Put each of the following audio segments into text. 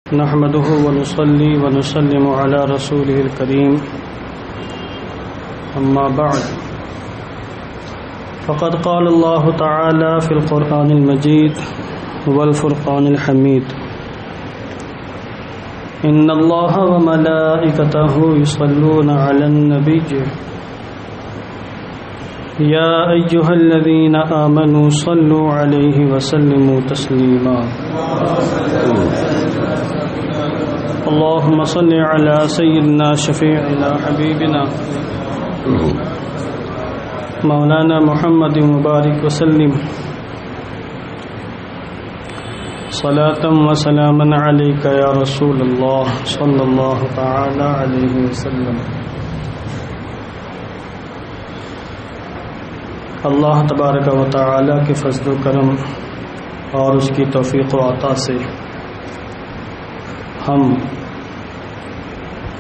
نحمده ونصلي ونسلم على رسوله الكريم أما بعد فقد قال الله تعالى في القرآن المجيد والفرقان الحميد إن الله وملائكته يصلون على النبي يا أيها الذين آمنوا صلوا عليه وسلموا تسليما اللهم صل على سيدنا شفيعنا حبيبنا مولانا محمد مبارك وسلم صلاة وسلاما عليك يا رسول الله صلى الله تعالى عليه وسلم. اللہ تبارک و تعالی کے فضل و کرم اور اس کی توفیق و عطا سے ہم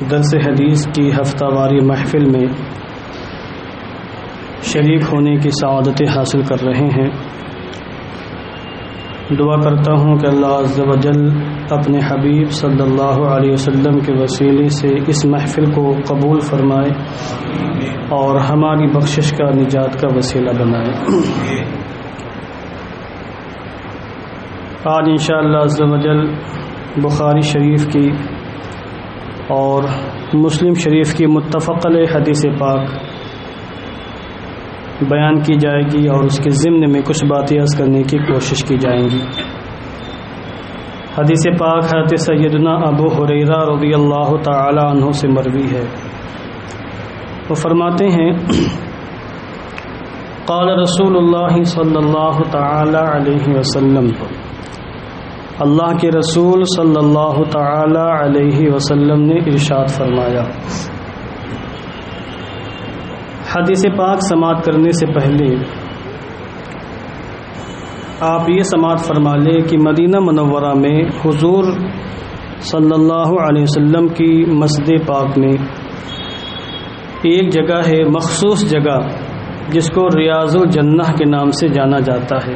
درس حدیث کی ہفتہ واری محفل میں شریک ہونے کی سعادتیں حاصل کر رہے ہیں. دعا کرتا ہوں کہ اللہ عز و جل اپنے حبیب صلی اللہ علیہ وسلم کے وسیلے سے اس محفل کو قبول فرمائے اور ہماری بخشش کا نجات کا وسیلہ بنائے. آج انشاءاللہ عز و جل بخاری شریف کی اور مسلم شریف کی متفق علیہ حدیث پاک بیان کی جائے گی اور اس کے ضمن میں کچھ باتیں عرض کرنے کی کوشش کی جائیں گی. حدیث پاک حضرت سیدنا ابو ہریرہ رضی اللہ تعالی عنہ سے مروی ہے. وہ فرماتے ہیں قال رسول اللہ صلی اللہ تعالی علیہ وسلم، اللہ کے رسول صلی اللہ تعالی علیہ وسلم نے ارشاد فرمایا. حدیث پاک سماعت کرنے سے پہلے آپ یہ سماعت فرما لیں کہ مدینہ منورہ میں حضور صلی اللہ علیہ وسلم کی مسجد پاک میں ایک جگہ ہے، مخصوص جگہ، جس کو ریاض الجنہ کے نام سے جانا جاتا ہے.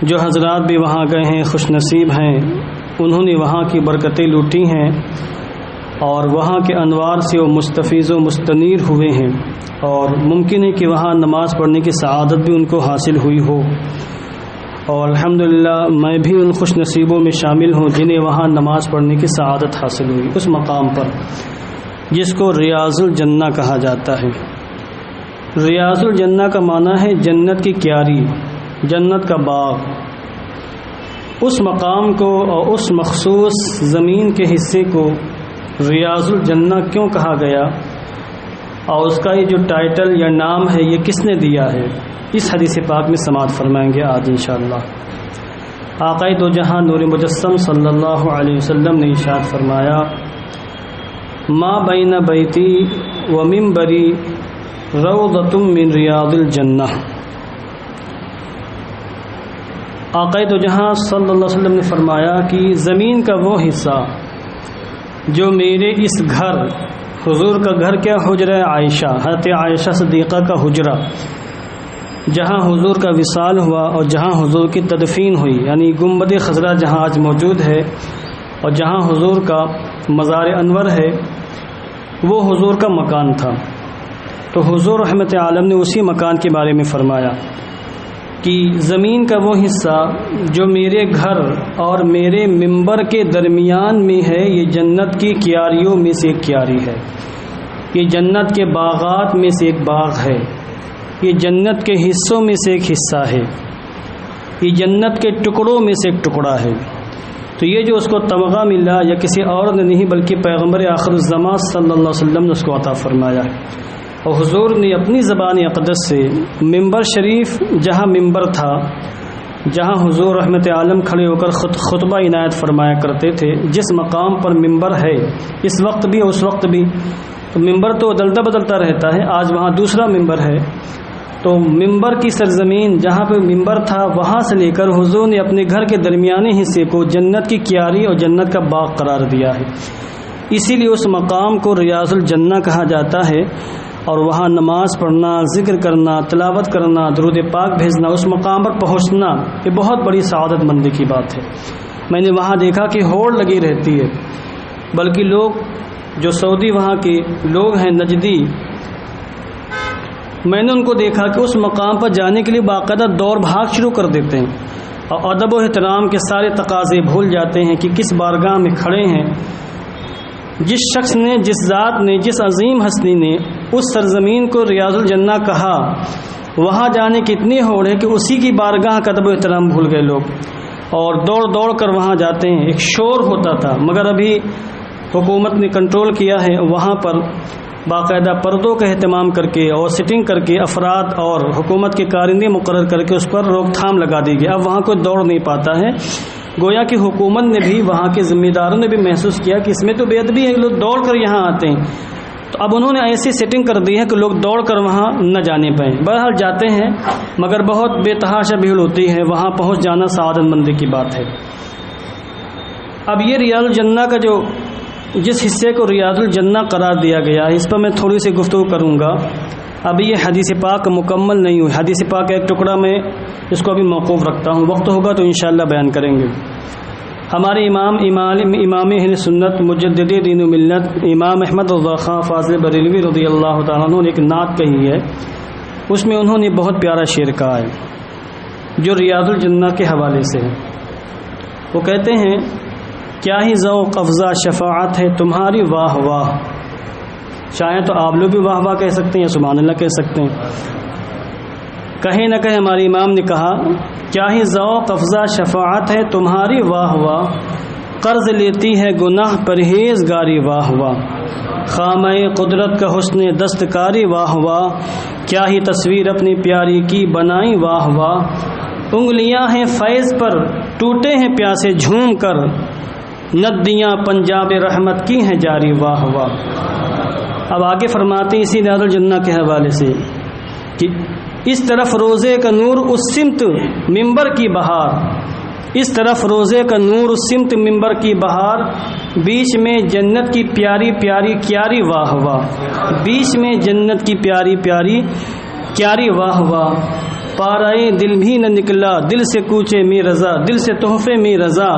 جو حضرات بھی وہاں گئے ہیں خوش نصیب ہیں، انہوں نے وہاں کی برکتیں لوٹی ہیں اور وہاں کے انوار سے وہ مستفیض و مستنیر ہوئے ہیں، اور ممکن ہے کہ وہاں نماز پڑھنے کی سعادت بھی ان کو حاصل ہوئی ہو، اور الحمدللہ میں بھی ان خوش نصیبوں میں شامل ہوں جنہیں وہاں نماز پڑھنے کی سعادت حاصل ہوئی اس مقام پر جس کو ریاض الجنہ کہا جاتا ہے. ریاض الجنہ کا معنی ہے جنت کی کیاری، جنت کا باغ. اس مقام کو اور اس مخصوص زمین کے حصے کو ریاض الجنہ کیوں کہا گیا اور اس کا یہ جو ٹائٹل یا نام ہے یہ کس نے دیا ہے، اس حدیث پاک میں سماعت فرمائیں گے آج انشاءاللہ. آقا دو جہاں نور مجسم صلی اللہ علیہ وسلم نے ارشاد فرمایا ما بین بیتی و منبری روضۃ من ریاض الجنہ. آقا دو جہاں صلی اللہ علیہ وسلم نے فرمایا کہ زمین کا وہ حصہ جو میرے اس گھر، حضور کا گھر کیا، حجرہ عائشہ، حضرت عائشہ صدیقہ کا حجرہ، جہاں حضور کا وصال ہوا اور جہاں حضور کی تدفین ہوئی، یعنی گنبد خضرا جہاں آج موجود ہے اور جہاں حضور کا مزار انور ہے، وہ حضور کا مکان تھا. تو حضور رحمت عالم نے اسی مکان کے بارے میں فرمایا کہ زمین کا وہ حصہ جو میرے گھر اور میرے منبر کے درمیان میں ہے، یہ جنت کی کیاریوں میں سے ایک کیاری ہے، یہ جنت کے باغات میں سے ایک باغ ہے، یہ جنت کے حصوں میں سے ایک حصہ ہے، یہ جنت کے ٹکڑوں میں سے ایک ٹکڑا ہے. تو یہ جو اس کو تمغہ ملا یا کسی اور نے نہیں بلکہ پیغمبر آخر الزمان صلی اللہ علیہ وسلم نے اس کو عطا فرمایا. اور حضور نے اپنی زبان اقدس سے منبر شریف، جہاں منبر تھا، جہاں حضور رحمت عالم کھڑے ہو کر خطبہ عنایت فرمایا کرتے تھے، جس مقام پر منبر ہے اس وقت بھی اور اس وقت بھی، تو منبر تو بدلتا رہتا ہے، آج وہاں دوسرا منبر ہے. تو منبر کی سرزمین جہاں پہ منبر تھا وہاں سے لے کر حضور نے اپنے گھر کے درمیانی حصے کو جنت کی کیاری اور جنت کا باغ قرار دیا ہے. اسی لیے اس مقام کو ریاض الجنہ کہا جاتا ہے. اور وہاں نماز پڑھنا، ذکر کرنا، تلاوت کرنا، درود پاک بھیجنا، اس مقام پر پہنچنا، یہ بہت بڑی سعادت مندی کی بات ہے. میں نے وہاں دیکھا کہ ہوڑ لگی رہتی ہے، بلکہ لوگ جو سعودی وہاں کے لوگ ہیں نجدی، میں نے ان کو دیکھا کہ اس مقام پر جانے کے لیے باقاعدہ دوڑ بھاگ شروع کر دیتے ہیں اور ادب و احترام کے سارے تقاضے بھول جاتے ہیں کہ کس بارگاہ میں کھڑے ہیں۔ جس شخص نے، جس ذات نے، جس عظیم ہستی نے اس سرزمین کو ریاض الجنہ کہا، وہاں جانے کی اتنی ہوڑ ہے کہ اسی کی بارگاہ کا ادب و احترام بھول گئے لوگ اور دوڑ دوڑ کر وہاں جاتے ہیں۔ ایک شور ہوتا تھا، مگر ابھی حکومت نے کنٹرول کیا ہے، وہاں پر باقاعدہ پردوں کا اہتمام کر کے اور سٹنگ کر کے افراد اور حکومت کے کارندے مقرر کر کے اس پر روک تھام لگا دی گئی۔ اب وہاں کوئی دوڑ نہیں پاتا ہے۔ گویا کہ حکومت نے بھی، وہاں کے ذمہ داروں نے بھی محسوس کیا کہ اس میں تو بے ادبی ہے، لوگ دوڑ کر یہاں آتے ہیں، تو اب انہوں نے ایسی سیٹنگ کر دی ہے کہ لوگ دوڑ کر وہاں نہ جانے پائیں۔ بہرحال جاتے ہیں، مگر بہت بے تحاشا بھیڑ ہوتی ہے، وہاں پہنچ جانا سعادت مندی کی بات ہے۔ اب یہ ریاض الجنہ کا جو جس حصے کو ریاض الجنہ قرار دیا گیا ہے، اس پر میں تھوڑی سی گفتگو کروں گا۔ ابھی یہ حدیث پاک مکمل نہیں ہوئی، حدیث پاک کا ایک ٹکڑا میں اس کو ابھی موقوف رکھتا ہوں، وقت ہوگا تو انشاءاللہ بیان کریں گے۔ ہمارے امام اہل سنت مجدد دین و ملت امام احمد رضا خان فاضل بریلوی رضی اللہ تعالیٰ عنہ نے ایک نعت کہی ہے، اس میں انہوں نے بہت پیارا شعر کہا ہے جو ریاض الجنہ کے حوالے سے ہے۔ وہ کہتے ہیں، کیا ہی ذوق افزا شفاعت ہے تمہاری واہ واہ، چاہیں تو آپ لوگ بھی واہ واہ کہہ سکتے ہیں یا سبحان اللہ کہہ سکتے ہیں۔ کہیں نہ کہیں ہمارے امام نے کہا، کیا ہی ذوق افزا شفاعت ہے تمہاری واہ واہ، قرض لیتی ہے گناہ پرہیزگاری واہ واہ، خامہ قدرت کا حسن دستکاری واہ واہ، کیا ہی تصویر اپنی پیاری کی بنائی واہ واہ، انگلیاں ہیں فیض پر ٹوٹے ہیں پیاسے جھوم کر، ندیاں پنجاب رحمت کی ہیں جاری واہ واہ۔ اب آگے فرماتے ہیں اسی ریاض الجنہ کے حوالے سے کہ اس طرف روزے کا نور اس سمت منبر کی بہار، اس طرف روزے کا نور اس سمت منبر کی بہار، بیچ میں جنت کی پیاری پیاری کیاری واہ واہ، بیچ میں جنت کی پیاری پیاری کیاری واہ واہ، پارائے دل بھی نہ نکلا دل سے کوچے میں رضا، دل سے تحفے میں رضا،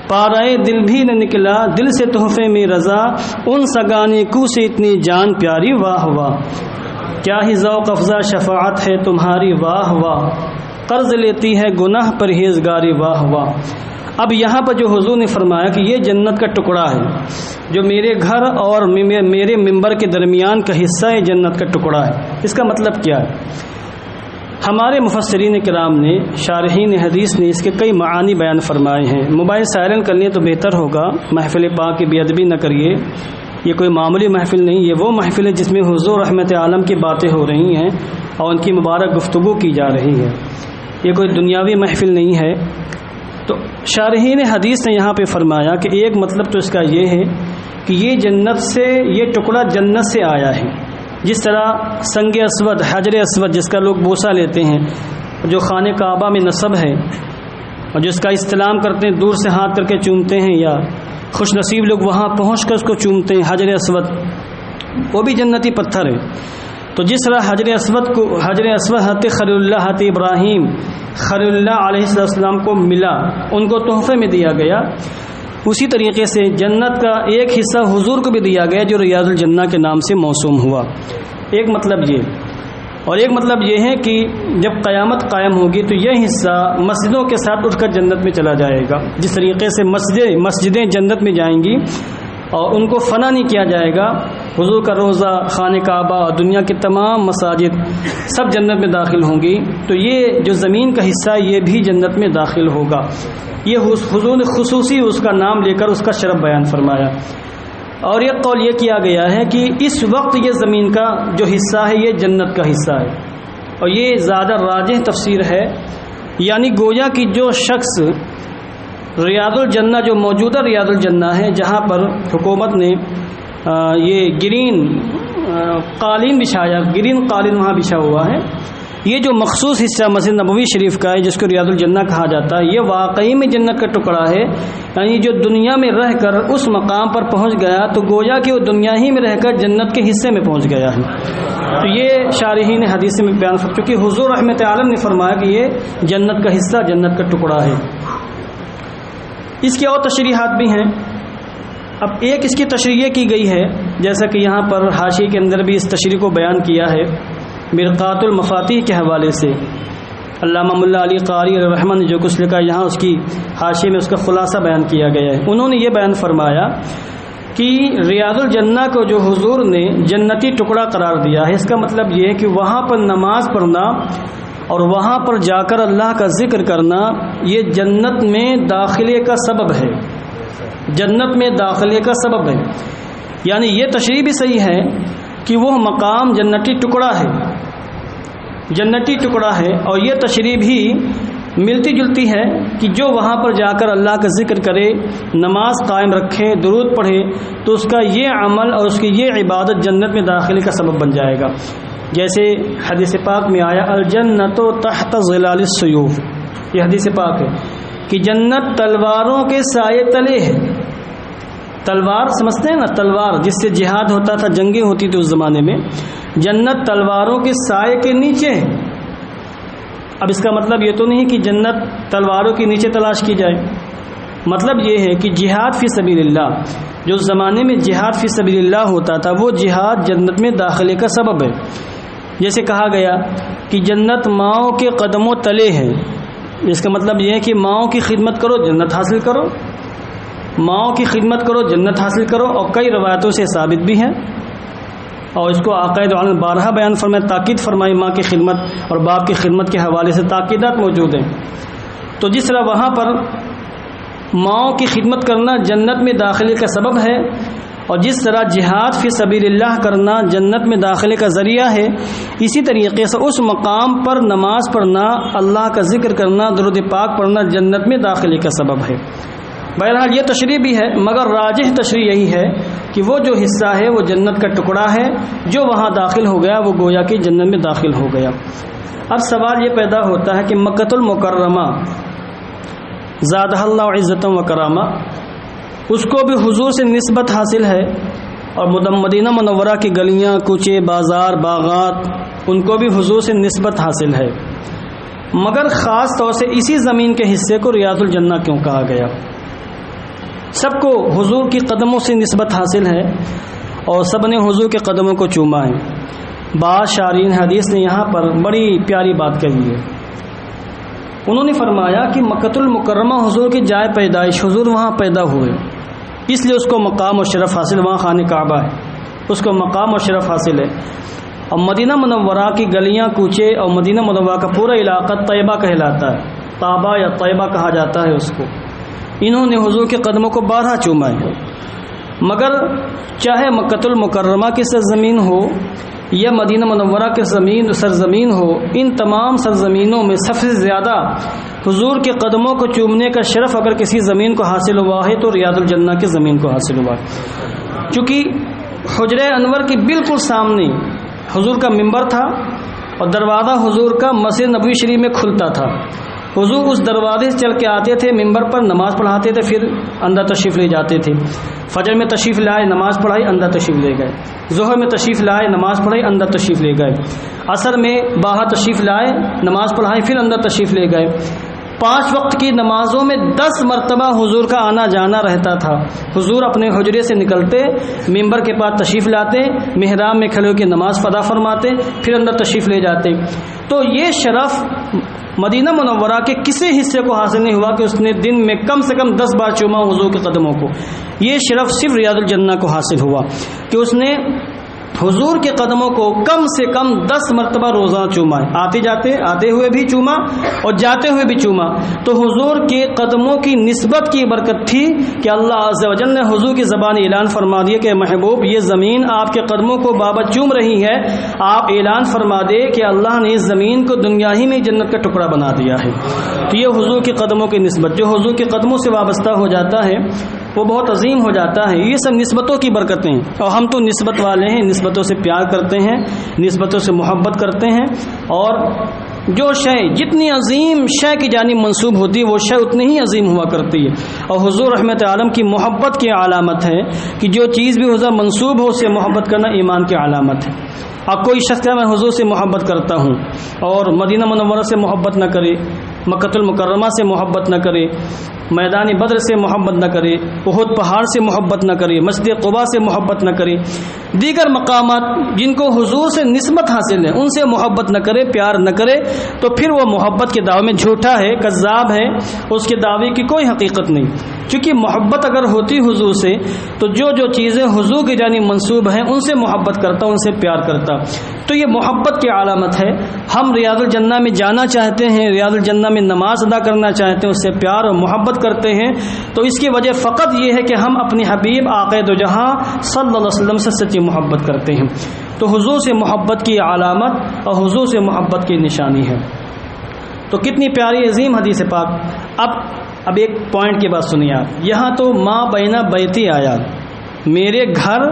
پارائے دل بھی نہ نکلا دل سے تحفے میں رضا، ان سگانے کو سے اتنی جان پیاری واہ واہ، کیا ہی ذوق افزا شفاعت ہے تمہاری واہ واہ، قرض لیتی ہے گناہ پرہیزگاری واہ واہ۔ اب یہاں پر جو حضور نے فرمایا کہ یہ جنت کا ٹکڑا ہے جو میرے گھر اور میرے منبر کے درمیان کا حصہ ہے، جنت کا ٹکڑا ہے، اس کا مطلب کیا ہے؟ ہمارے مفسرین کرام نے، شارحین حدیث نے اس کے کئی معانی بیان فرمائے ہیں۔ موبائل سائلنٹ کر لیں تو بہتر ہوگا، محفل پاک کی بے ادبی نہ کریے، یہ کوئی معمولی محفل نہیں، یہ وہ محفل ہے جس میں حضور رحمت عالم کی باتیں ہو رہی ہیں اور ان کی مبارک گفتگو کی جا رہی ہے، یہ کوئی دنیاوی محفل نہیں ہے۔ تو شارحین حدیث نے یہاں پہ فرمایا کہ ایک مطلب تو اس کا یہ ہے کہ یہ جنت سے، یہ ٹکڑا جنت سے آیا ہے، جس طرح سنگ اسود، حجر اسود جس کا لوگ بوسہ لیتے ہیں، جو خانہ کعبہ میں نصب ہے اور جس کا استلام کرتے ہیں، دور سے ہاتھ کر کے چومتے ہیں، یا خوش نصیب لوگ وہاں پہنچ کر اس کو چومتے ہیں، حجر اسود وہ بھی جنتی پتھر ہے۔ تو جس طرح حجر اسود حضرت خلیل اللہ حضرت ابراہیم خلیل اللہ علیہ السلام کو ملا، ان کو تحفے میں دیا گیا، اسی طریقے سے جنت کا ایک حصہ حضور کو بھی دیا گیا جو ریاض الجنہ کے نام سے موسوم ہوا۔ ایک مطلب یہ، اور ایک مطلب یہ ہے کہ جب قیامت قائم ہوگی تو یہ حصہ مسجدوں کے ساتھ اٹھ کر جنت میں چلا جائے گا، جس طریقے سے مسجدیں جنت میں جائیں گی اور ان کو فنا نہیں کیا جائے گا، حضور کا روضہ، خانہ کعبہ اور دنیا کی تمام مساجد سب جنت میں داخل ہوں گی، تو یہ جو زمین کا حصہ یہ بھی جنت میں داخل ہوگا۔ یہ حضور نے خصوصی اس کا نام لے کر اس کا شرف بیان فرمایا، اور یہ قول یہ کیا گیا ہے کہ اس وقت یہ زمین کا جو حصہ ہے یہ جنت کا حصہ ہے، اور یہ زیادہ راجح تفسیر ہے، یعنی گویا کہ جو شخص ریاض الجنہ، جو موجودہ ریاض الجنہ ہے جہاں پر حکومت نے یہ گرین قالین بچھایا، گرین قالین وہاں بچھا ہوا ہے، یہ جو مخصوص حصہ مسجد نبوی شریف کا ہے جس کو ریاض الجنہ کہا جاتا ہے، یہ واقعی میں جنت کا ٹکڑا ہے، یعنی جو دنیا میں رہ کر اس مقام پر پہنچ گیا تو گویا کہ وہ دنیا ہی میں رہ کر جنت کے حصے میں پہنچ گیا ہے۔ تو یہ شارحین حدیث میں بیان کر چونکہ حضور رحمت عالم نے فرمایا کہ یہ جنت کا حصہ، جنت کا ٹکڑا ہے۔ اس کی اور تشریحات بھی ہیں. اب ایک اس کی تشریح کی گئی ہے، جیسا کہ یہاں پر حاشیے کے اندر بھی اس تشریح کو بیان کیا ہے مرقات المفاتیح کے حوالے سے. علامہ ملا علی قاری علیہ الرحمہ نے جو کچھ لکھا یہاں اس کی حاشیے میں اس کا خلاصہ بیان کیا گیا ہے. انہوں نے یہ بیان فرمایا کہ ریاض الجنہ کو جو حضور نے جنتی ٹکڑا قرار دیا ہے، اس کا مطلب یہ ہے کہ وہاں پر نماز پڑھنا اور وہاں پر جا کر اللہ کا ذکر کرنا یہ جنت میں داخلے کا سبب ہے، جنت میں داخلے کا سبب ہے. یعنی یہ تشریح بھی صحیح ہے کہ وہ مقام جنتی ٹکڑا ہے، جنتی ٹکڑا ہے، اور یہ تشریح بھی ملتی جلتی ہے کہ جو وہاں پر جا کر اللہ کا ذکر کرے، نماز قائم رکھے، درود پڑھے، تو اس کا یہ عمل اور اس کی یہ عبادت جنت میں داخلے کا سبب بن جائے گا. جیسے حدیث پاک میں آیا الجنت تحت ظلال السیوف، یہ حدیث پاک ہے کہ جنت تلواروں کے سائے تلے ہے. تلوار سمجھتے ہیں نا، تلوار جس سے جہاد ہوتا تھا، جنگیں ہوتی تھی اس زمانے میں، جنت تلواروں کے سائے کے نیچے ہے. اب اس کا مطلب یہ تو نہیں کہ جنت تلواروں کے نیچے تلاش کی جائے، مطلب یہ ہے کہ جہاد فی سبیل اللہ، جو زمانے میں جہاد فی سبیل اللہ ہوتا تھا وہ جہاد جنت میں داخلے کا سبب ہے. جیسے کہا گیا کہ جنت ماؤں کے قدموں تلے ہے، اس کا مطلب یہ ہے کہ ماؤں کی خدمت کرو جنت حاصل کرو، ماؤں کی خدمت کرو جنت حاصل کرو. اور کئی روایتوں سے ثابت بھی ہے، اور اس کو آقا دو عالم بارہا بیان فرمائے، تاکید فرمائی ماں کی خدمت اور باپ کی خدمت کے حوالے سے تاکیدات موجود ہیں. تو جس طرح وہاں پر ماؤں کی خدمت کرنا جنت میں داخلے کا سبب ہے، اور جس طرح جہاد فی سبیل اللہ کرنا جنت میں داخلے کا ذریعہ ہے، اسی طریقے سے اس مقام پر نماز پڑھنا، اللہ کا ذکر کرنا، درود پاک پڑھنا جنت میں داخلے کا سبب ہے. بہرحال یہ تشریح بھی ہے، مگر راجح تشریح یہی ہے کہ وہ جو حصہ ہے وہ جنت کا ٹکڑا ہے، جو وہاں داخل ہو گیا وہ گویا کہ جنت میں داخل ہو گیا. اب سوال یہ پیدا ہوتا ہے کہ مکۃ المکرمہ زادہ اللہ عزت و کرامہ، اس کو بھی حضور سے نسبت حاصل ہے، اور مدینہ منورہ کی گلیاں، کوچے، بازار، باغات، ان کو بھی حضور سے نسبت حاصل ہے. مگر خاص طور سے اسی زمین کے حصے کو ریاض الجنہ کیوں کہا گیا؟ سب کو حضور کی قدموں سے نسبت حاصل ہے اور سب نے حضور کے قدموں کو چوما ہے. بعض شارحین حدیث نے یہاں پر بڑی پیاری بات کہی ہے. انہوں نے فرمایا کہ مکۃ المکرمہ حضور کی جائے پیدائش، حضور وہاں پیدا ہوئے، اس لیے اس کو مقام و شرف حاصل، وہاں خانہ کعبہ ہے، اس کو مقام و شرف حاصل ہے. اور مدینہ منورہ کی گلیاں، کوچے اور مدینہ منورہ کا پورا علاقہ طیبہ کہلاتا ہے، طابہ یا طیبہ کہا جاتا ہے اس کو. انہوں نے حضور کے قدموں کو بارہا چوما ہے. مگر چاہے مکۃ المکرمہ کی سرزمین ہو یا مدینہ منورہ کے سرزمین ہو، ان تمام سرزمینوں میں سب سے زیادہ حضور کے قدموں کو چومنے کا شرف اگر کسی زمین کو حاصل ہوا ہے تو ریاض الجنہ کی زمین کو حاصل ہوا ہے. چونکہ حجرہ انور کے بالکل سامنے حضور کا منبر تھا اور دروازہ حضور کا مسجد نبوی شریف میں کھلتا تھا. حضور اس دروازے سے چل کے آتے تھے، منبر پر نماز پڑھاتے تھے، پھر اندر تشریف لے جاتے تھے. فجر میں تشریف لائے، نماز پڑھائی، اندر تشریف لے گئے. ظہر میں تشریف لائے، نماز پڑھائی، اندر تشریف لے گئے. عصر میں باہر تشریف لائے، نماز پڑھائی، پھر اندر تشریف لے گئے. 5 وقت کی نمازوں میں 10 مرتبہ حضور کا آنا جانا رہتا تھا. حضور اپنے حجرے سے نکلتے، منبر کے پاس تشریف لاتے، محراب میں کھڑے ہو کے نماز ادا فرماتے، پھر اندر تشریف لے جاتے. تو یہ شرف مدینہ منورہ کے کسی حصے کو حاصل نہیں ہوا کہ اس نے دن میں کم سے کم 10 بار چوما حضور کے قدموں کو. یہ شرف صرف ریاض الجنہ کو حاصل ہوا کہ اس نے حضور کے قدموں کو کم سے کم 10 مرتبہ روزانہ چوما ہے. آتے ہوئے بھی چوما اور جاتے ہوئے بھی چوما. تو حضور کے قدموں کی نسبت کی برکت تھی کہ اللہ عز و جل نے حضور کی زبان اعلان فرما دیا کہ محبوب یہ زمین آپ کے قدموں کو بابت چوم رہی ہے. آپ اعلان فرما دے کہ اللہ نے اس زمین کو دنیا ہی میں جنت کا ٹکڑا بنا دیا ہے. تو یہ حضور کے قدموں کی نسبت، جو حضور کے قدموں سے وابستہ ہو جاتا ہے وہ بہت عظیم ہو جاتا ہے. یہ سب نسبتوں کی برکتیں، اور ہم تو نسبت والے ہیں، نسبتوں سے پیار کرتے ہیں، نسبتوں سے محبت کرتے ہیں. اور جو شے جتنی عظیم شے کی جانب منسوب ہوتی ہے وہ شے اتنی ہی عظیم ہوا کرتی ہے. اور حضور رحمت عالم کی محبت کی علامت ہے کہ جو چیز بھی حضور منسوب ہو اسے محبت کرنا ایمان کی علامت ہے۔ اب کوئی شخص میں حضور سے محبت کرتا ہوں اور مدینہ منورہ سے محبت نہ کرے، مکۃ المکرمہ سے محبت نہ کرے، میدان بدر سے محبت نہ کرے، احد پہاڑ سے محبت نہ کرے، مسجد قباء سے محبت نہ کرے، دیگر مقامات جن کو حضور سے نسبت حاصل ہے ان سے محبت نہ کرے، پیار نہ کرے، تو پھر وہ محبت کے دعوے میں جھوٹا ہے، کذاب ہے، اس کے دعوے کی کوئی حقیقت نہیں۔ کیونکہ محبت اگر ہوتی حضور سے تو جو چیزیں حضور کی جانب منسوب ہیں ان سے محبت کرتا، ان سے پیار کرتا، تو یہ محبت کی علامت ہے۔ ہم ریاض الجنہ میں جانا چاہتے ہیں، ریاض الجنہ میں نماز ادا کرنا چاہتے ہیں، اس سے پیار اور محبت کرتے ہیں، تو اس کی وجہ فقط یہ ہے کہ ہم اپنے حبیب آقا دو جہاں صلی اللہ علیہ وسلم سے سچی محبت کرتے ہیں۔ تو حضور سے محبت کی علامت اور حضور سے محبت کی نشانی ہے۔ تو کتنی پیاری عظیم حدیث پاک۔ اب ایک پوائنٹ کی بات سنیے آپ، یہاں تو ما بین بیتی آیا، میرے گھر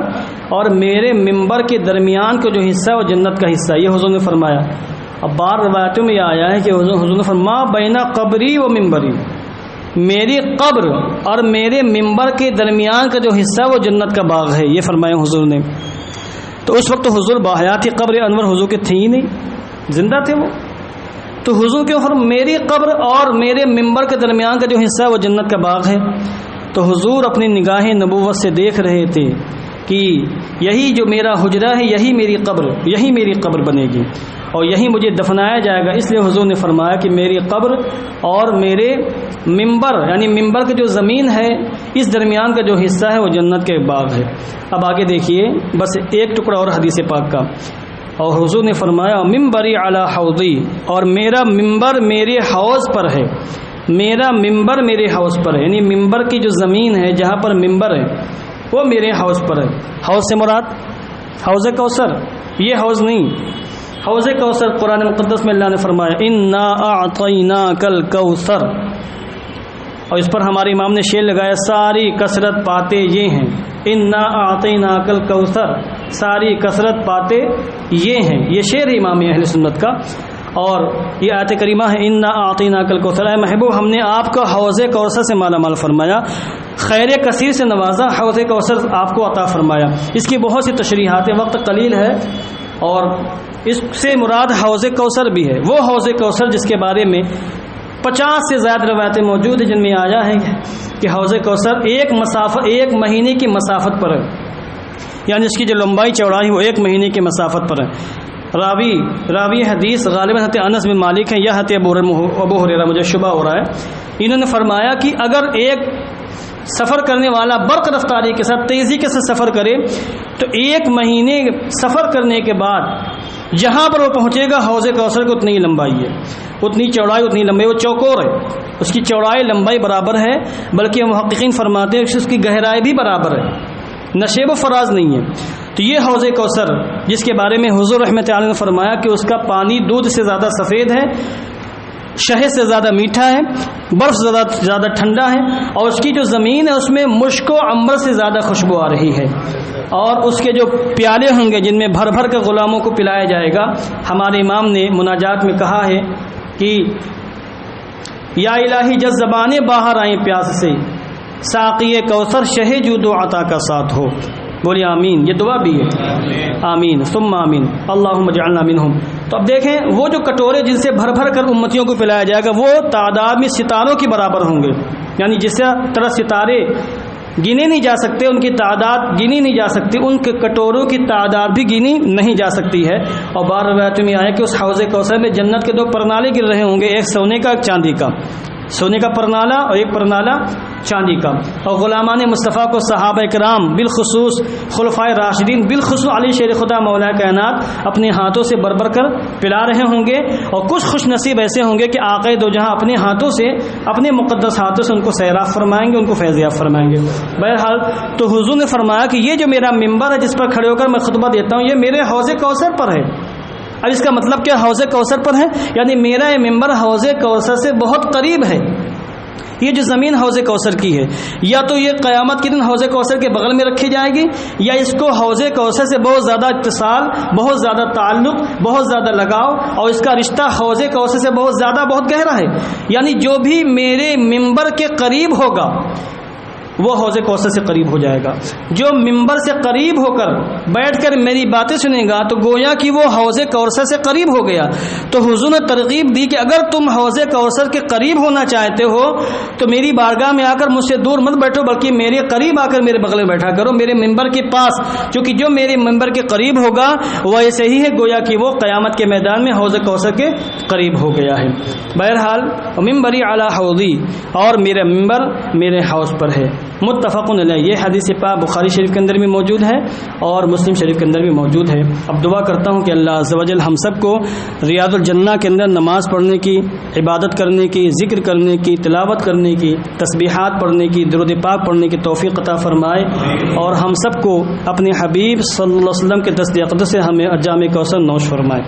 اور میرے ممبر کے درمیان کا جو حصہ ہے وہ جنت کا حصہ ہے، یہ حضور نے فرمایا۔ اب بار روایتوں میں یہ آیا ہے کہ حضور نے فرمایا ما بین قبری و ممبری، میری قبر اور میرے ممبر کے درمیان کا جو حصہ ہے وہ جنت کا باغ ہے، یہ فرمایا حضور نے۔ تو اس وقت حضور باحیات ہی، قبر انور حضور کے تھی ہی نہیں، زندہ تھے وہ، تو حضور کے اوپر میری قبر اور میرے ممبر کے درمیان کا جو حصہ ہے وہ جنت کا باغ ہے۔ تو حضور اپنی نگاہ نبوت سے دیکھ رہے تھے کہ یہی جو میرا حجرہ ہے یہی میری قبر بنے گی اور یہی مجھے دفنایا جائے گا، اس لیے حضور نے فرمایا کہ میری قبر اور میرے ممبر یعنی ممبر کی جو زمین ہے اس درمیان کا جو حصہ ہے وہ جنت کے باغ ہے۔ اب آگے دیکھیے بس ایک ٹکڑا اور حدیث پاک کا، اور حضور نے فرمایا ممبری علی حوضی، اور میرا ممبر میرے حوض پر ہے، میرا ممبر میرے حوض پر ہے، یعنی ممبر کی جو زمین ہے جہاں پر ممبر ہے وہ میرے حوض پر ہے۔ حوض سے مراد حوض کوثر، یہ حوض نہیں، حوض کوثر قرآن مقدس میں اللہ نے فرمایا انا اعطیناک الکوثر، اور اس پر ہمارے امام نے شعر لگایا ساری کثرت پاتے یہ ہیں، انا اعطیناک الکوثر، ساری کثرت پاتے یہ ہیں، یہ شعر ہے امام اہل سنت کا، اور یہ آیت کریمہ ہے انا اعطیناک الکوثر، اے محبوب ہم نے آپ کو حوض کوثر سے مالا مال فرمایا، خیر کثیر سے نوازا، حوض کوثر آپ کو عطا فرمایا۔ اس کی بہت سی تشریحات ہیں، وقت قلیل ہے، اور اس سے مراد حوض کوثر بھی ہے، وہ حوض کوثر جس کے بارے میں 50 سے زیادہ روایتیں موجود ہیں جن میں آیا ہے کہ حوض کوثر ایک مہینے کی مسافت پر ہے، یعنی اس کی جو لمبائی چوڑائی وہ 1 مہینے کی مسافت پر ہے۔ راوی حدیث غالباً حضرت انس بن مالک ہیں یا حضرت ابو ہریرہ، مجھے شبہ ہو رہا ہے، انہوں نے فرمایا کہ اگر ایک سفر کرنے والا برق رفتاری کے ساتھ تیزی کے ساتھ سفر کرے تو 1 مہینے سفر کرنے کے بعد جہاں پر وہ پہنچے گا حوض کوثر کی اتنی لمبائی ہے، اتنی چوڑائی اتنی لمبائی، وہ چوکور ہے، اس کی چوڑائی لمبائی برابر ہے، بلکہ محققین فرماتے ہیں کہ اس کی گہرائی بھی برابر ہے، نشیب و فراز نہیں ہے۔ تو یہ حوض کوثر جس کے بارے میں حضور رحمت اللہ نے فرمایا کہ اس کا پانی دودھ سے زیادہ سفید ہے، شہد سے زیادہ میٹھا ہے، برف سے زیادہ ٹھنڈا ہے، اور اس کی جو زمین ہے اس میں مشک و عنبر سے زیادہ خوشبو آ رہی ہے، اور اس کے جو پیالے ہوں گے جن میں بھر بھر کے غلاموں کو پلایا جائے گا۔ ہمارے امام نے مناجات میں کہا ہے کہ یا الہی جس زبانیں باہر آئیں پیاس سے، ساقی کوثر شہ جود و عطا کا ساتھ ہو، بولیے آمین، یہ دعا بھی ہے، آمین ثم آمین، اللہم اجعلنا منہم۔ تو اب دیکھیں وہ جو کٹورے جن سے بھر بھر کر امتیوں کو پلایا جائے گا وہ تعداد میں ستاروں کی برابر ہوں گے، یعنی جس طرح ستارے گنے نہیں جا سکتے، ان کی تعداد گنی نہیں جا سکتی، ان کے کٹوروں کی تعداد بھی گنی نہیں جا سکتی ہے۔ اور بار روایتوں میں آیا کہ اس حوض کوثر میں جنت کے 2 پرنالے گر رہے ہوں گے، ایک سونے کا ایک چاندی کا، سونے کا پرنالہ اور ایک پرنالہ چاندی کا، اور غلامان مصطفیٰ کو صحابہ کرام بالخصوص خلفائے راشدین بالخصوص علی شیر خدا مولا کائنات اپنے ہاتھوں سے بر بر کر پلا رہے ہوں گے، اور کچھ خوش نصیب ایسے ہوں گے کہ آقا دو جہاں اپنے ہاتھوں سے، اپنے مقدس ہاتھوں سے ان کو سیراب فرمائیں گے، ان کو فیضیاب فرمائیں گے۔ بہرحال تو حضور نے فرمایا کہ یہ جو میرا ممبر ہے جس پر کھڑے ہو کر میں خطبہ دیتا ہوں یہ میرے حوض کوثر پر ہے۔ اب اس کا مطلب کیا حوض کوثر پر ہے؟ یعنی میرا یہ ممبر حوض کوثر سے بہت قریب ہے، یہ جو زمین حوض کوثر کی ہے، یا تو یہ قیامت کے دن حوض کوثر کے بغل میں رکھی جائے گی، یا اس کو حوض کوثر سے بہت زیادہ اتصال، بہت زیادہ تعلق، بہت زیادہ لگاؤ، اور اس کا رشتہ حوض کوثر سے بہت زیادہ بہت گہرا ہے۔ یعنی جو بھی میرے ممبر کے قریب ہوگا وہ حوض کوثر سے قریب ہو جائے گا۔ جو ممبر سے قریب ہو کر بیٹھ کر میری باتیں سنے گا تو گویا کہ وہ حوض کوثر سے قریب ہو گیا۔ تو حضور نے ترغیب دی کہ اگر تم حوض کوثر کے قریب ہونا چاہتے ہو تو میری بارگاہ میں آ کر مجھ سے دور مت بیٹھو، بلکہ میرے قریب آ کر میرے بغل میں بیٹھا کرو، میرے ممبر کے پاس، کیونکہ جو میرے ممبر کے قریب ہوگا وہ ایسے ہی ہے گویا کہ وہ قیامت کے میدان میں حوض کوثر کے قریب ہو گیا ہے۔ بہرحال ممبری علی حوضی، اور میرا ممبر میرے حوض پر ہے، متفق علیہ۔ یہ حدیث پاک بخاری شریف کے اندر بھی موجود ہے اور مسلم شریف کے اندر بھی موجود ہے۔ اب دعا کرتا ہوں کہ اللہ عز و جل ہم سب کو ریاض الجنہ کے اندر نماز پڑھنے کی، عبادت کرنے کی، ذکر کرنے کی، تلاوت کرنے کی، تسبیحات پڑھنے کی، درود پاک پڑھنے کی توفیق عطا فرمائے، اور ہم سب کو اپنے حبیب صلی اللہ علیہ وسلم کے دست اقدس سے ہمیں جام کوثر نوش فرمائے۔